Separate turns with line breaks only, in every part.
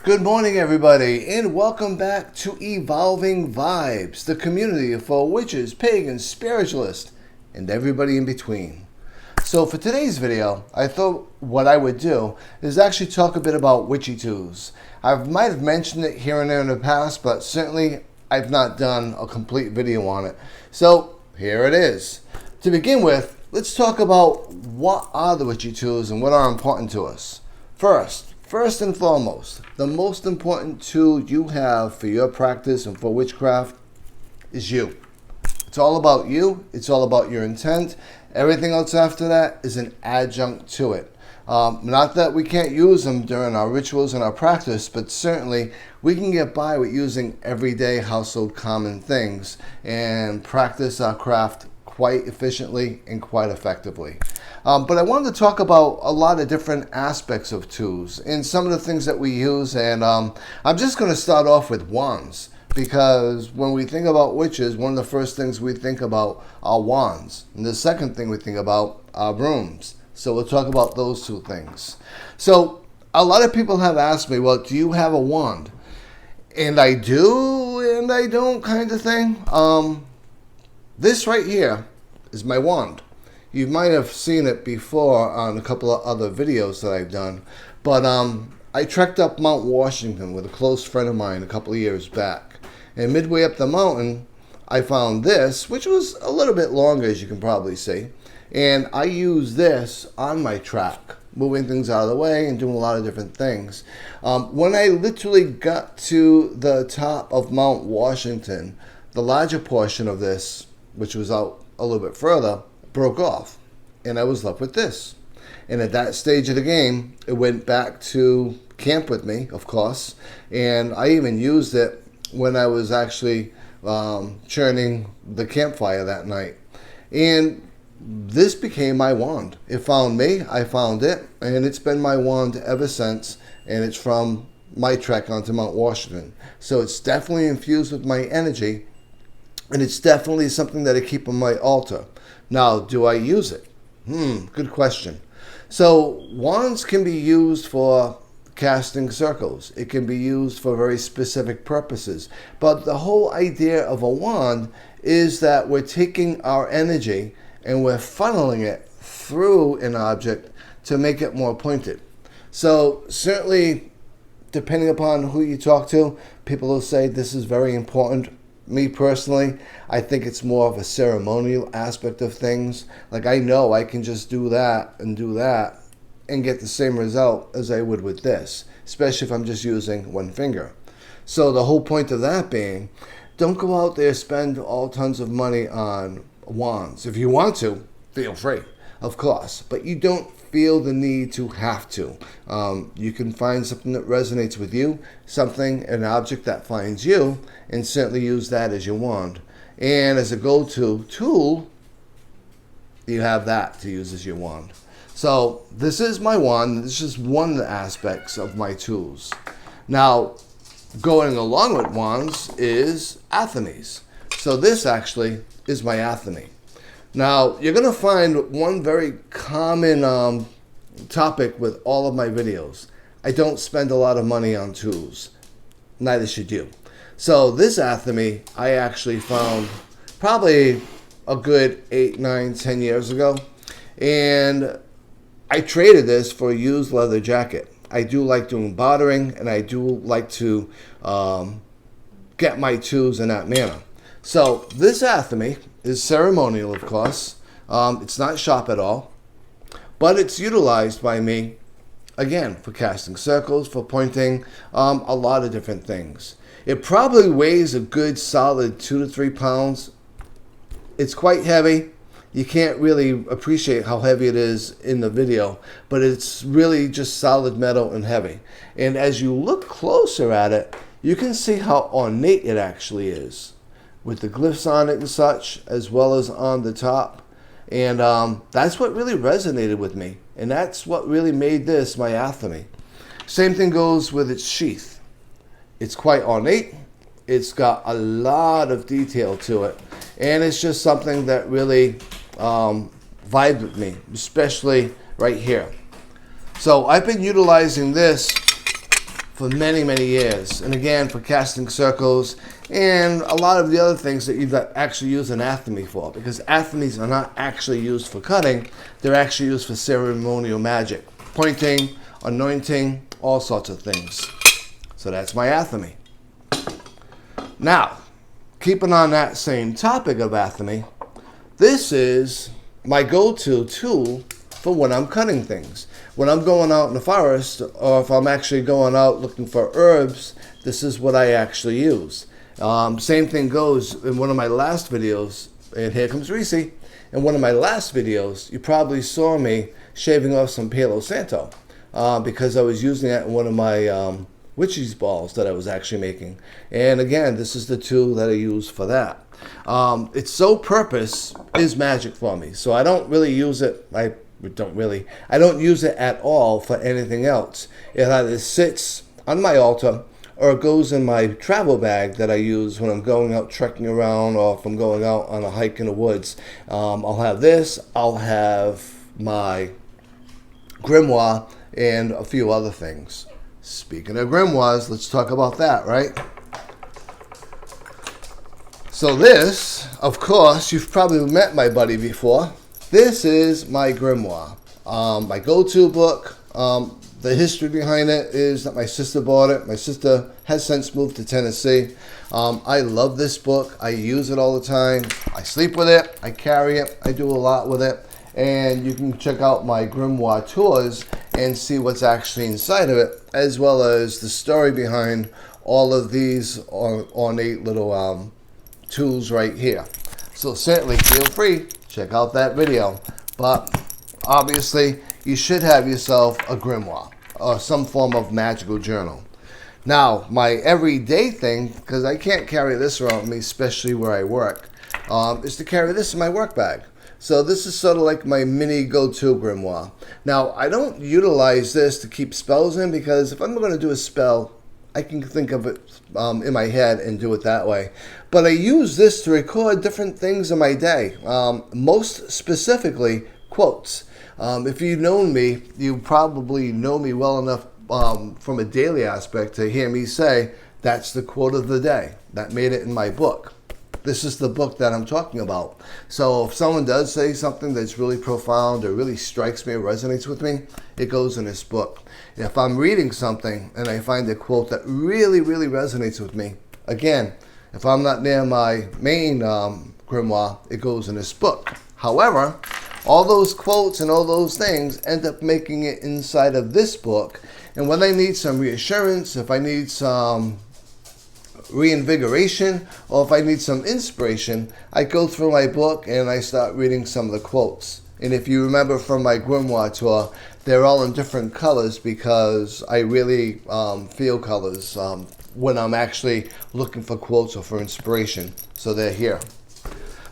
Good morning, everybody, and welcome back to Evolving Vibes, the community for witches, pagans, spiritualists, and everybody in between. So for today's video, I thought what I would do is actually talk a bit about Witchy Tools. I might have mentioned it here and there in the past, but certainly I've not done a complete video on it. So here it is. To begin with, let's talk about what are the Witchy Tools and what are important to us. First and foremost, the most important tool you have for your practice and for witchcraft is you. It's all about you. It's all about your intent. Everything else after that is an adjunct to it. Not that we can't use them during our rituals and our practice, but certainly we can get by with using everyday household common things and practice our craft quite efficiently and quite effectively. But I wanted to talk about a lot of different aspects of tools and some of the things that we use, and I'm just going to start off with wands, because when we think about witches, one of the first things we think about are wands, and the second thing we think about are brooms. So we'll talk about those two things. So a lot of people have asked me, well, do you have a wand? And I do and I don't, kind of thing. This right here is my wand. You might have seen it before on a couple of other videos that I've done, but I trekked up Mount Washington with a close friend of mine a couple of years back, and midway up the mountain I found this, which was a little bit longer, as you can probably see, and I used this on my track, moving things out of the way and doing a lot of different things. When I literally got to the top of Mount Washington, the larger portion of this, which was out a little bit further, broke off, and I was left with this. And at that stage of the game, it went back to camp with me, of course, and I even used it when I was actually churning the campfire that night. And this became my wand. It found me, I found it, and it's been my wand ever since, and it's from my trek onto Mount Washington. So it's definitely infused with my energy, and it's definitely something that I keep on my altar. Now, do I use it? Good question. So wands can be used for casting circles. It can be used for very specific purposes. But the whole idea of a wand is that we're taking our energy and we're funneling it through an object to make it more pointed. So certainly, depending upon who you talk to, people will say this is very important. Me personally, I think it's more of a ceremonial aspect of things. Like, I know I can just do that and get the same result as I would with this, especially if I'm just using one finger. So the whole point of that being, don't go out there spend all tons of money on wands. If you want to, feel free, of course, but you don't feel the need to have to. You can find something that resonates with you, an object that finds you, and certainly use that as your wand. And as a go-to tool, you have that to use as your wand. So this is my wand. This is one of the aspects of my tools. Now, going along with wands is athenes. So this actually is my athene. Now, you're going to find one very common topic with all of my videos. I don't spend a lot of money on tools. Neither should you. So this athene I actually found probably a good 8, 9, 10 years ago. And I traded this for a used leather jacket. I do like doing bartering, and I do like to get my tools in that manner. So this athene is ceremonial, of course. It's not sharp at all, but it's utilized by me, again, for casting circles, for pointing, a lot of different things. It probably weighs a good solid 2 to 3 pounds. It's quite heavy. You can't really appreciate how heavy it is in the video, but it's really just solid metal and heavy. And as you look closer at it, you can see how ornate it actually is, with the glyphs on it and such, as well as on the top. And that's what really resonated with me. And that's what really made this my athene. Same thing goes with its sheath. It's quite ornate. It's got a lot of detail to it. And it's just something that really vibed with me, especially right here. So I've been utilizing this for many, many years. And again, for casting circles and a lot of the other things that you actually use anathemy for, because anathemies are not actually used for cutting, they're actually used for ceremonial magic, pointing, anointing, all sorts of things. So that's my anathemy. Now, keeping on that same topic of anathemy, this is my go-to tool for when I'm cutting things. When I'm going out in the forest, or if I'm actually going out looking for herbs, this is what I actually use. Same thing goes in one of my last videos, and here comes Reese. In one of my last videos, you probably saw me shaving off some Palo Santo because I was using that in one of my witchy's balls that I was actually making. And again, this is the tool that I use for that. Its sole purpose is magic for me, so I don't really use it. I don't use it at all for anything else. It either sits on my altar or it goes in my travel bag that I use when I'm going out trekking around, or if I'm going out on a hike in the woods. I'll have this, I'll have my grimoire, and a few other things. Speaking of grimoires, let's talk about that, right? So this, of course, you've probably met my buddy before. This is my grimoire, my go-to book. The history behind it is that my sister bought it. My sister has since moved to Tennessee. I love this book. I use it all the time. I sleep with it. I carry it. I do a lot with it. And you can check out my Grimoire tours and see what's actually inside of it, as well as the story behind all of these ornate little tools right here. So certainly feel free, check out that video. But obviously, you should have yourself a grimoire or some form of magical journal. Now, my everyday thing, because I can't carry this around with me, especially where I work, is to carry this in my work bag. So this is sort of like my mini go-to grimoire. Now, I don't utilize this to keep spells in, because if I'm going to do a spell, I can think of it in my head and do it that way. But I use this to record different things in my day, most specifically quotes. If you've known me, you probably know me well enough from a daily aspect to hear me say, that's the quote of the day. That made it in my book. This is the book that I'm talking about. So if someone does say something that's really profound or really strikes me or resonates with me, it goes in this book. If I'm reading something and I find a quote that really, really resonates with me, again, if I'm not near my main grimoire, it goes in this book. However, all those quotes and all those things end up making it inside of this book. And when I need some reassurance, if I need some reinvigoration, or if I need some inspiration, I go through my book and I start reading some of the quotes. And if you remember from my grimoire tour, they're all in different colors because I really feel colors when I'm actually looking for quotes or for inspiration. So they're here.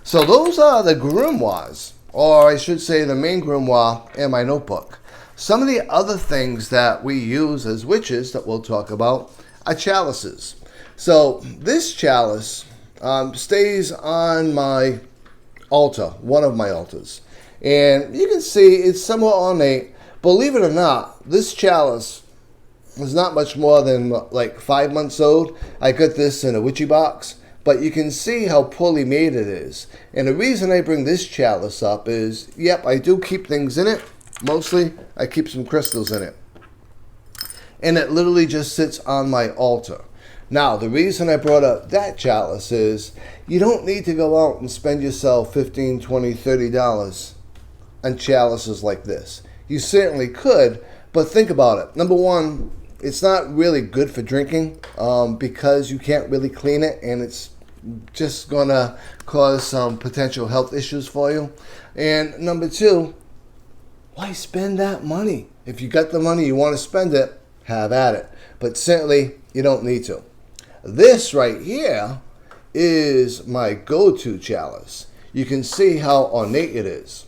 So those are the grimoires, or I should say the main grimoire and my notebook. Some of the other things that we use as witches that we'll talk about are chalices. So this chalice stays on my altar, one of my altars. And you can see it's somewhat ornate. Believe it or not, this chalice is not much more than like 5 months old. I got this in a witchy box, but you can see how poorly made it is. And the reason I bring this chalice up is, yep, I do keep things in it. Mostly, I keep some crystals in it. And it literally just sits on my altar. Now, the reason I brought up that chalice is you don't need to go out and spend yourself $15, $20, $30 on chalices like this. You certainly could, but think about it. Number one, it's not really good for drinking because you can't really clean it, and it's just going to cause some potential health issues for you. And number two, why spend that money? If you got the money, you want to spend it, have at it. But certainly, you don't need to. This right here is my go-to chalice. You can see how ornate it is.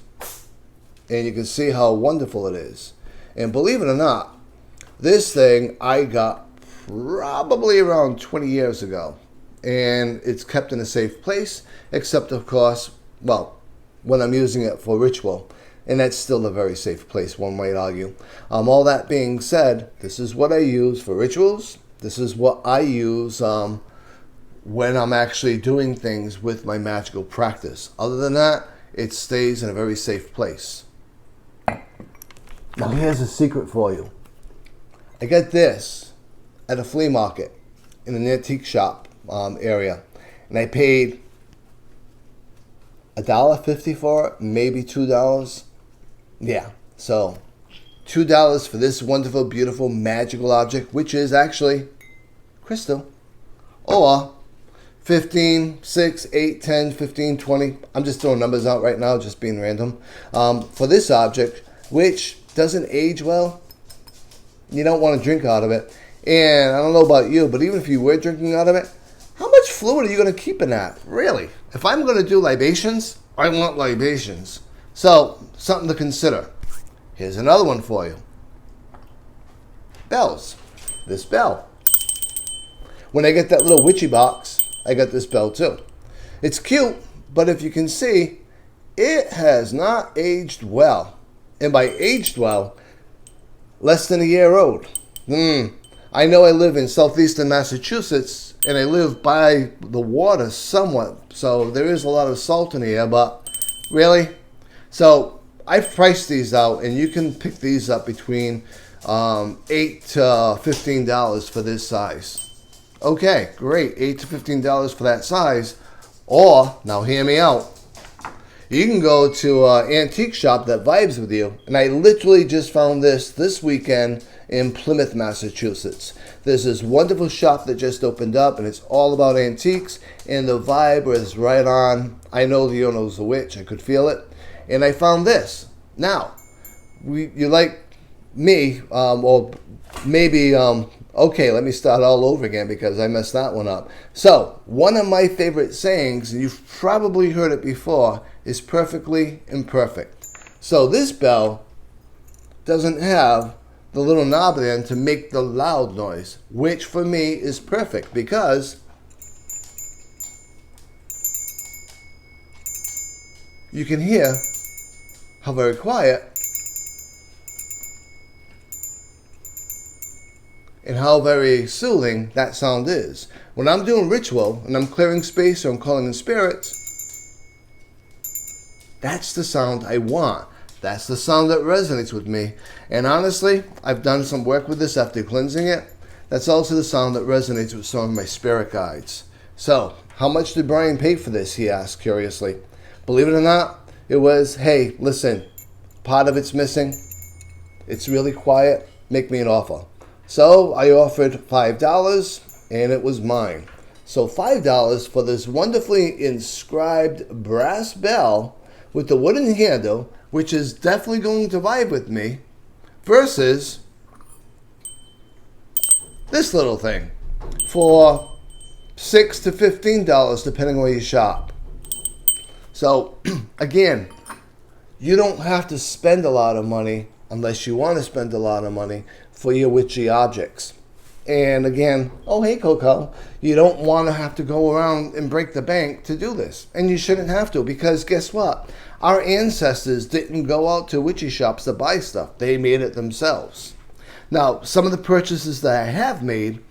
And you can see how wonderful it is. And believe it or not, this thing I got probably around 20 years ago. And it's kept in a safe place, except of course, well, when I'm using it for ritual. And that's still a very safe place, one might argue. All that being said, this is what I use for rituals. This is what I use when I'm actually doing things with my magical practice. Other than that, it stays in a very safe place. Now here's a secret for you. I got this at a flea market in an antique shop area, and I paid $1.50 for it, maybe $2. Yeah, so $2 for this wonderful, beautiful, magical object, which is actually crystal, or 15, 6, 8, 10, 15, 20. I'm just throwing numbers out right now, just being random. For this object, which doesn't age well, you don't want to drink out of it. And I don't know about you, but even if you were drinking out of it, how much fluid are you going to keep in that? Really? If I'm going to do libations, I want libations. So, something to consider. Here's another one for you. Bells. This bell. When I get that little witchy box, I got this bell too. It's cute, but if you can see, it has not aged well. And by aged well, less than a year old. I know I live in southeastern Massachusetts, and I live by the water somewhat, so there is a lot of salt in the air, but really? So I've priced these out, and you can pick these up between $8 to $15 for this size. Okay, great, $8 to $15 for that size. Or, now hear me out, you can go to an antique shop that vibes with you, and I literally just found this weekend in Plymouth, Massachusetts. There's this wonderful shop that just opened up, and it's all about antiques, and the vibe is right on. I know the owner's a witch, I could feel it, and I found this. Now, you like me, or maybe, okay, let me start all over again because I messed that one up. So, one of my favorite sayings, and you've probably heard it before, is perfectly imperfect. So this bell doesn't have the little knob there to make the loud noise, which for me is perfect because you can hear how very quiet and how very soothing that sound is. When I'm doing ritual and I'm clearing space or I'm calling in spirits, that's the sound I want. That's the sound that resonates with me. And honestly, I've done some work with this after cleansing it. That's also the sound that resonates with some of my spirit guides. So, how much did Brian pay for this, he asked curiously. Believe it or not, it was, hey, listen, part of it's missing. It's really quiet. Make me an offer. So, I offered $5 and it was mine. So $5 for this wonderfully inscribed brass bell with the wooden handle, which is definitely going to vibe with me, versus this little thing for $6 to $15 depending where you shop. So again, you don't have to spend a lot of money unless you want to spend a lot of money for your witchy objects. And again, oh hey Coco, you don't want to have to go around and break the bank to do this. And you shouldn't have to, because guess what? Our ancestors didn't go out to witchy shops to buy stuff. They made it themselves. Now, some of the purchases that I have made,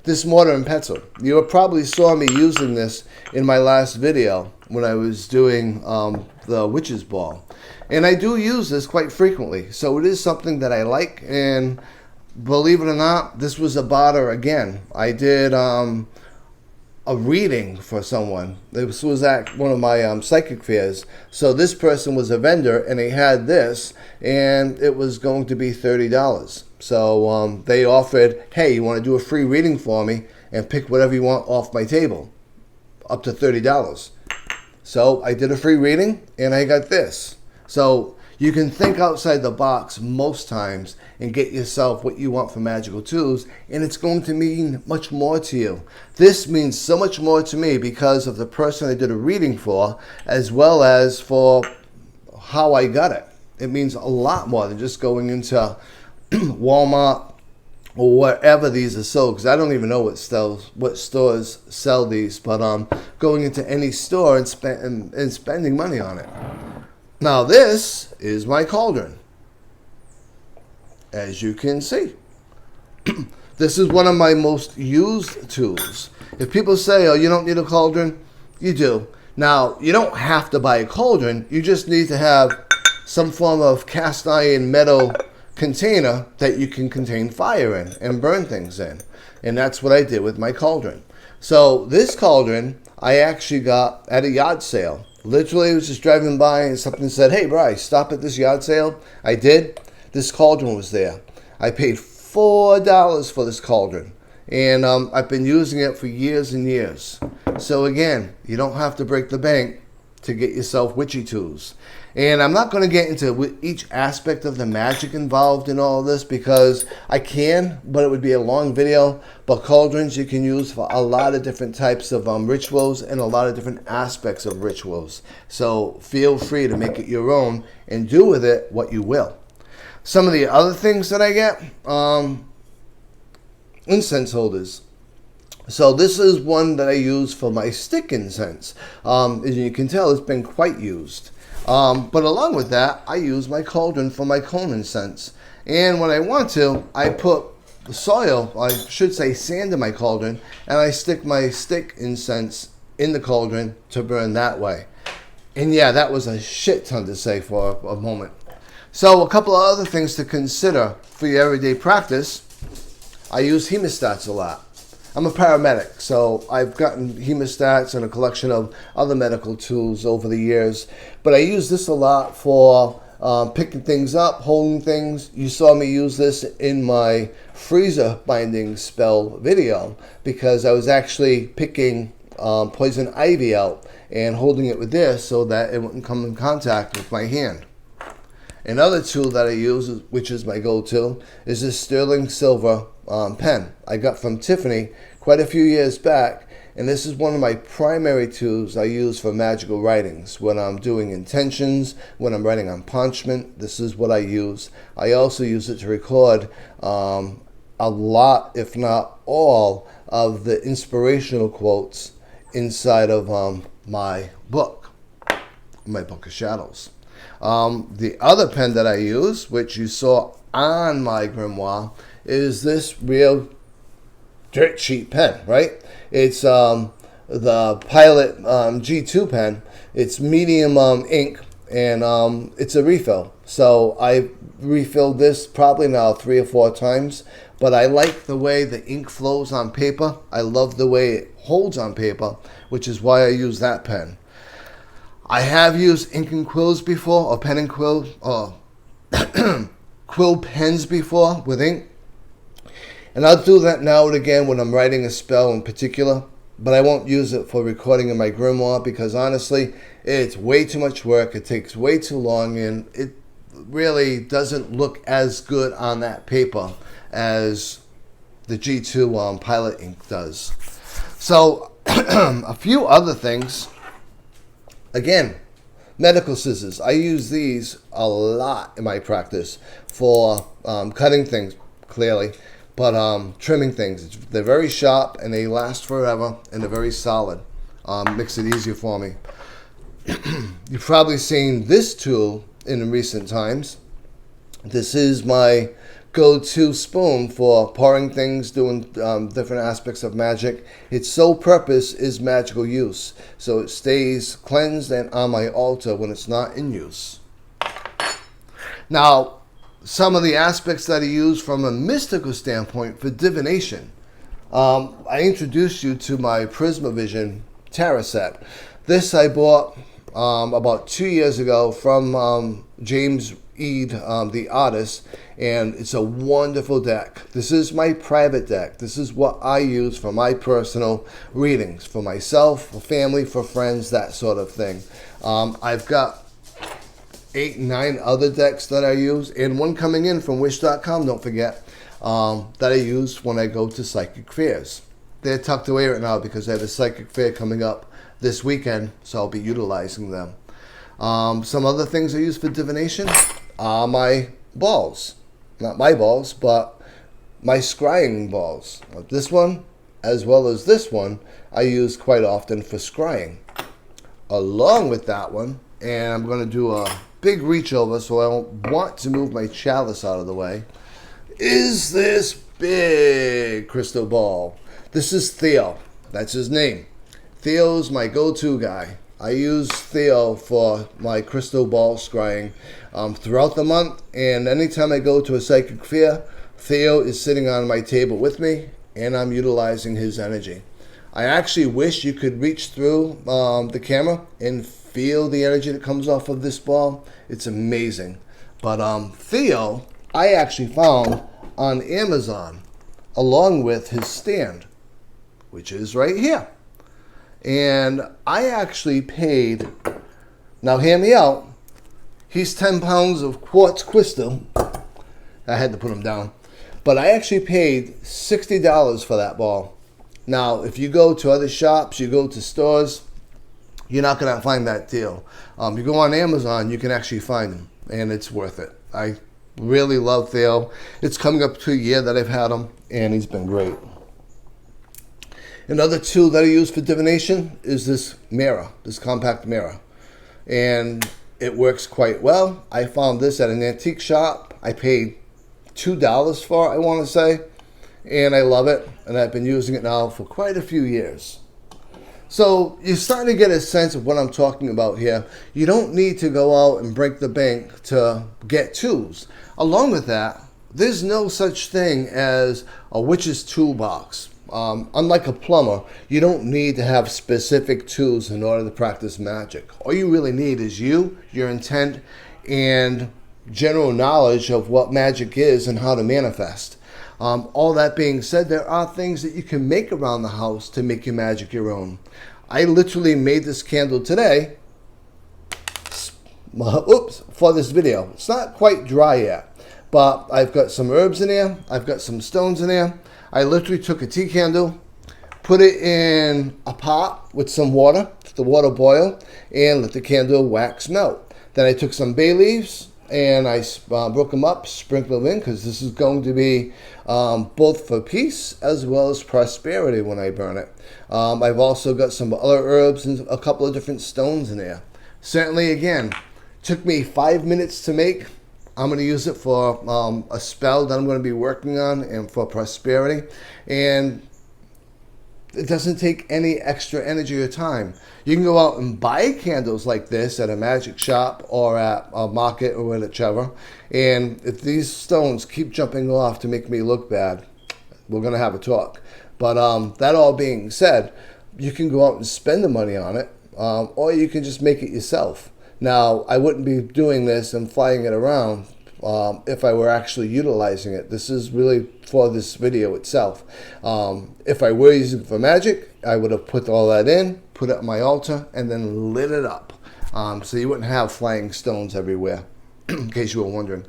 this mortar and pestle. You probably saw me using this in my last video when I was doing the witch's ball. And I do use this quite frequently. So it is something that I like, and believe it or not, this was a barter again. I did a reading for someone. This was at one of my psychic fairs. So this person was a vendor, and they had this, and it was going to be $30. So they offered, hey, you want to do a free reading for me and pick whatever you want off my table, up to $30. So I did a free reading, and I got this. So you can think outside the box most times and get yourself what you want from magical tools, and it's going to mean much more to you. This means so much more to me because of the person I did a reading for, as well as for how I got it. It means a lot more than just going into Walmart or wherever these are sold, because I don't even know what stores sell these, but going into any store and spending money on it. Now this is my cauldron, as you can see. This is one of my most used tools. If people say, oh, you don't need a cauldron, you do. Now, you don't have to buy a cauldron. You just need to have some form of cast iron metal container that you can contain fire in and burn things in. And that's what I did with my cauldron. So this cauldron I actually got at a yard sale. Literally, I was just driving by and something said, hey, Bryce, stop at this yard sale. I did. This cauldron was there. I paid $4 for this cauldron. And I've been using it for years and years. So again, you don't have to break the bank to get yourself witchy tools. And I'm not going to get into each aspect of the magic involved in all of this because I can, but it would be a long video. But cauldrons you can use for a lot of different types of rituals and a lot of different aspects of rituals. So feel free to make it your own and do with it what you will. Some of the other things that I get, incense holders. So this is one that I use for my stick incense. As you can tell, it's been quite used. But along with that, I use my cauldron for my cone incense. And when I want to, I put soil, I should say sand, in my cauldron, and I stick my stick incense in the cauldron to burn that way. And yeah, that was a shit ton to say for a moment. So a couple of other things to consider for your everyday practice. I use hemostats a lot. I'm a paramedic, so I've gotten hemostats and a collection of other medical tools over the years. But I use this a lot for picking things up, holding things. You saw me use this in my freezer binding spell video because I was actually picking poison ivy out and holding it with this so that it wouldn't come in contact with my hand. Another tool that I use, which is my go-to, is this sterling silver pen I got from Tiffany quite a few years back, and this is one of my primary tools I use for magical writings. When I'm doing intentions, when I'm writing on parchment, this is what I use. I also use it to record a lot, if not all, of the inspirational quotes inside of my book of shadows. The other pen that I use, which you saw on my grimoire, is this real dirt cheap pen, right? It's the Pilot G2 pen. It's medium ink, and it's a refill. So I refilled this probably now 3 or 4 times, but I like the way the ink flows on paper. I love the way it holds on paper, which is why I use that pen. I have used ink and quills before, or pen and quill, or quill pens before with ink. And I'll do that now and again when I'm writing a spell in particular, but I won't use it for recording in my grimoire because honestly, it's way too much work, it takes way too long, and it really doesn't look as good on that paper as the G2 Pilot ink does. So, a few other things. Again, medical scissors. I use these a lot in my practice for cutting things, clearly, but trimming things. They're very sharp and they last forever and they're very solid. Makes it easier for me. You've probably seen this tool in recent times. This is my go-to spoon for pouring things, doing different aspects of magic. Its sole purpose is magical use, so it stays cleansed and on my altar when it's not in use. Now, some of the aspects that I use from a mystical standpoint for divination. I introduced you to my Prismavision tarot set. This I bought about 2 years ago from James Eade, the artist, and it's a wonderful deck. This is my private deck. This is what I use for my personal readings, for myself, for family, for friends, that sort of thing. I've got 8, 9 other decks that I use, and one coming in from wish.com, don't forget, that I use when I go to psychic fairs. They're tucked away right now because I have a psychic fair coming up this weekend, so I'll be utilizing them. Some other things I use for divination are my balls. Not my balls, but my scrying balls. This one, as well as this one, I use quite often for scrying. Along with that one, and I'm going to do a big reach over, so I don't want to move my chalice out of the way, is this big crystal ball. This is Theo. That's his name. Theo's my go-to guy. I use Theo for my crystal ball scrying throughout the month, and anytime I go to a psychic fair, Theo is sitting on my table with me, and I'm utilizing his energy. I actually wish you could reach through the camera and feel the energy that comes off of this ball. It's amazing. But Theo, I actually found on Amazon along with his stand, which is right here. And I actually paid, now hear me out, he's 10 pounds of quartz crystal. I had to put him down. But I actually paid $60 for that ball. Now, if you go to other shops, you go to stores, you're not going to find that deal. You go on Amazon, you can actually find them, and it's worth it. I really love Theo. It's coming up to a year that I've had him, and he's been great. Another tool that I use for divination is this mirror, this compact mirror. And it works quite well. I found this at an antique shop. I paid $2 for it, I want to say. And I love it. And I've been using it now for quite a few years. So you're starting to get a sense of what I'm talking about here. You don't need to go out and break the bank to get tools. Along with that, there's no such thing as a witch's toolbox. Unlike a plumber, you don't need to have specific tools in order to practice magic. All you really need is you, your intent, and general knowledge of what magic is and how to manifest. All that being said, there are things that you can make around the house to make your magic your own. I literally made this candle today, for this video. It's not quite dry yet, but I've got some herbs in there. I've got some stones in there. I literally took a tea candle, put it in a pot with some water, let the water boil, and let the candle wax melt. Then I took some bay leaves and I broke them up, sprinkled them in, because this is going to be both for peace as well as prosperity when I burn it. I've also got some other herbs and a couple of different stones in there. Certainly, again, took me 5 minutes to make. I'm going to use it for a spell that I'm going to be working on and for prosperity. And it doesn't take any extra energy or time. You can go out and buy candles like this at a magic shop or at a market or whichever. And if these stones keep jumping off to make me look bad, we're going to have a talk. But that all being said, you can go out and spend the money on it, or you can just make it yourself. Now, I wouldn't be doing this and flying it around if I were actually utilizing it. This is really for this video itself. If I were using it for magic, I would have put all that in, put it on my altar, and then lit it up. So you wouldn't have flying stones everywhere, in case you were wondering.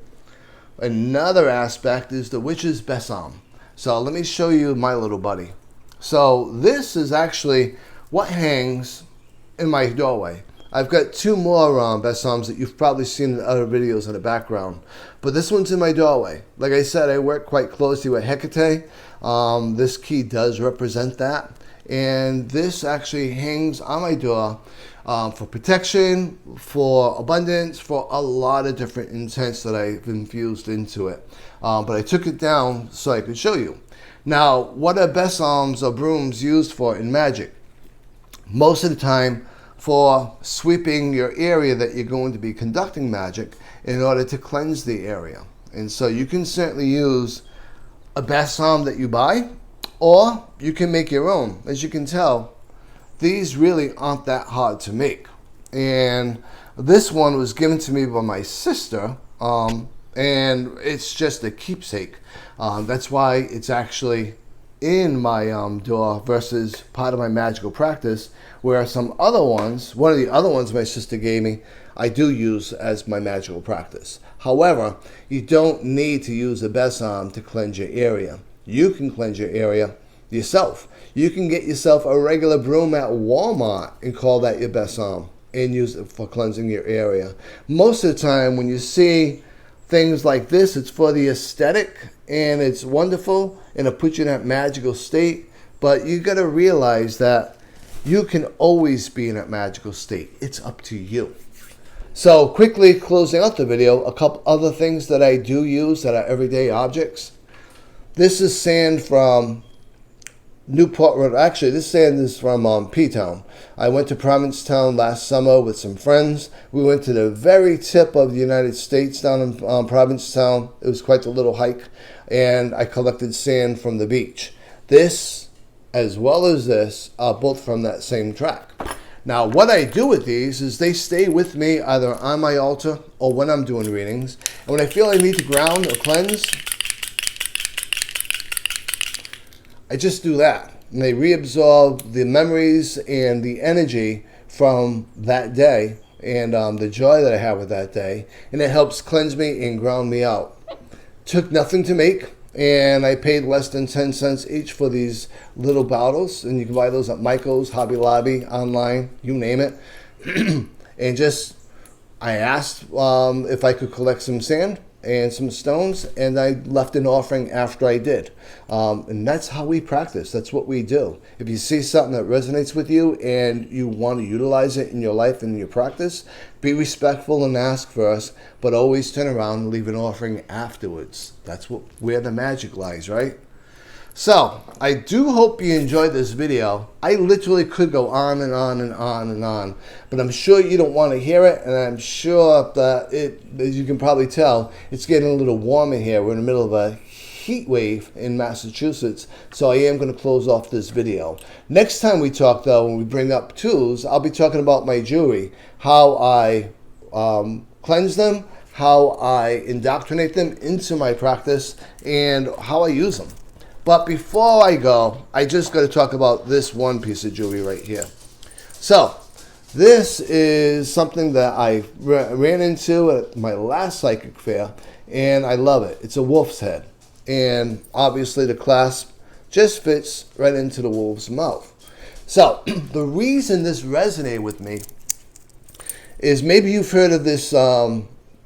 Another aspect is the witch's Bessom. So let me show you my little buddy. So this is actually what hangs in my doorway. I've got two more Bessoms that you've probably seen in other videos in the background. But this one's in my doorway. Like I said, I work quite closely with Hecate. This key does represent that. And this actually hangs on my door for protection, for abundance, for a lot of different intents that I've infused into it. But I took it down so I could show you. Now, what are Bessoms or brooms used for in magic? Most of the time, for sweeping your area that you're going to be conducting magic in order to cleanse the area. And so you can certainly use a Bessom that you buy, or you can make your own. As you can tell, these really aren't that hard to make. And this one was given to me by my sister, and it's just a keepsake. That's why it's actually in my door versus part of my magical practice, where some other ones, one of the other ones my sister gave me, I do use as my magical practice. However, you don't need to use a Bessom to cleanse your area. You can cleanse your area yourself. You can get yourself a regular broom at Walmart and call that your Bessom and use it for cleansing your area. Most of the time when you see things like this, it's for the aesthetic and it's wonderful and it puts you in that magical state. But you got to realize that you can always be in that magical state. It's up to you. So quickly closing out the video, a couple other things that I do use that are everyday objects. This is sand from Newport Road. Actually, this sand is from P-Town. I went to Provincetown last summer with some friends. We went to the very tip of the United States down in Provincetown. It was quite a little hike, and I collected sand from the beach. This, as well as this, are both from that same track. Now, what I do with these is they stay with me either on my altar or when I'm doing readings. And when I feel I need to ground or cleanse, I just do that. And they reabsorb the memories and the energy from that day and the joy that I have with that day. And it helps cleanse me and ground me out. Took nothing to make. And I paid less than 10 cents each for these little bottles. And you can buy those at Michael's, Hobby Lobby, online, you name it. And just, I asked if I could collect some sand and some stones, and I left an offering after I did. And that's how we practice. That's what we do. If you see something that resonates with you and you want to utilize it in your life and in your practice, be respectful and ask first, but always turn around and leave an offering afterwards. That's where the magic lies, right? So, I do hope you enjoyed this video. I literally could go on and on and on and on, but I'm sure you don't want to hear it, and I'm sure that as you can probably tell, it's getting a little warmer here. We're in the middle of a heat wave in Massachusetts, so I am going to close off this video. Next time we talk, though, when we bring up tools, I'll be talking about my jewelry, how I cleanse them, how I indoctrinate them into my practice, and how I use them. But before I go, I just got to talk about this one piece of jewelry right here. So, this is something that I ran into at my last psychic fair, and I love it. It's a wolf's head. And obviously the clasp just fits right into the wolf's mouth. So, the reason this resonated with me is maybe you've heard of this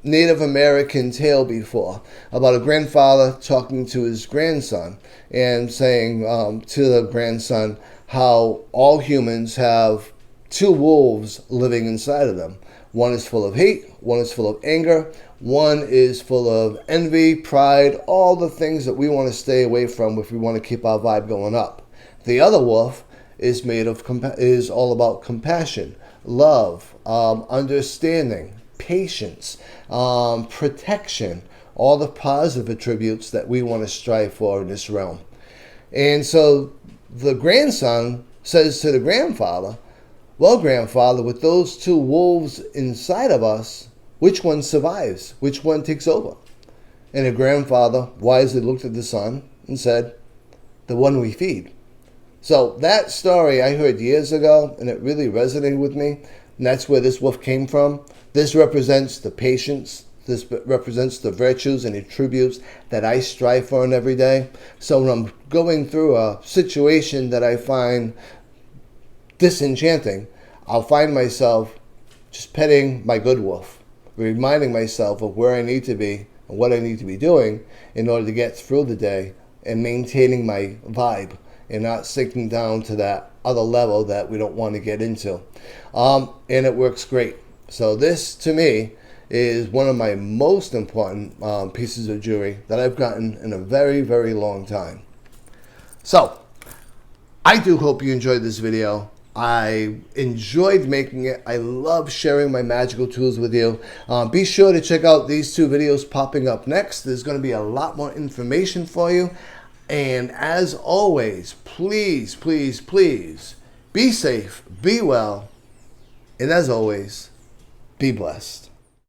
Native American tale before about a grandfather talking to his grandson and saying to the grandson how all humans have two wolves living inside of them. One is full of hate, one is full of anger, one is full of envy, pride, all the things that we want to stay away from if we want to keep our vibe going up. The other wolf is is all about compassion, love, understanding, patience, protection, all the positive attributes that we want to strive for in this realm. And so the grandson says to the grandfather, well, grandfather, with those two wolves inside of us, which one survives? Which one takes over? And the grandfather wisely looked at the son and said, the one we feed. So that story I heard years ago, and it really resonated with me. And that's where this wolf came from. This represents the patience. This represents the virtues and attributes that I strive for in every day. So when I'm going through a situation that I find disenchanting, I'll find myself just petting my good wolf, reminding myself of where I need to be and what I need to be doing in order to get through the day and maintaining my vibe and not sinking down to that other level that we don't want to get into. And it works great. So this, to me, is one of my most important pieces of jewelry that I've gotten in a very, very long time. So, I do hope you enjoyed this video. I enjoyed making it. I love sharing my magical tools with you. Be sure to check out these two videos popping up next. There's going to be a lot more information for you. And as always, please, please, please, be safe, be well, and as always, be blessed.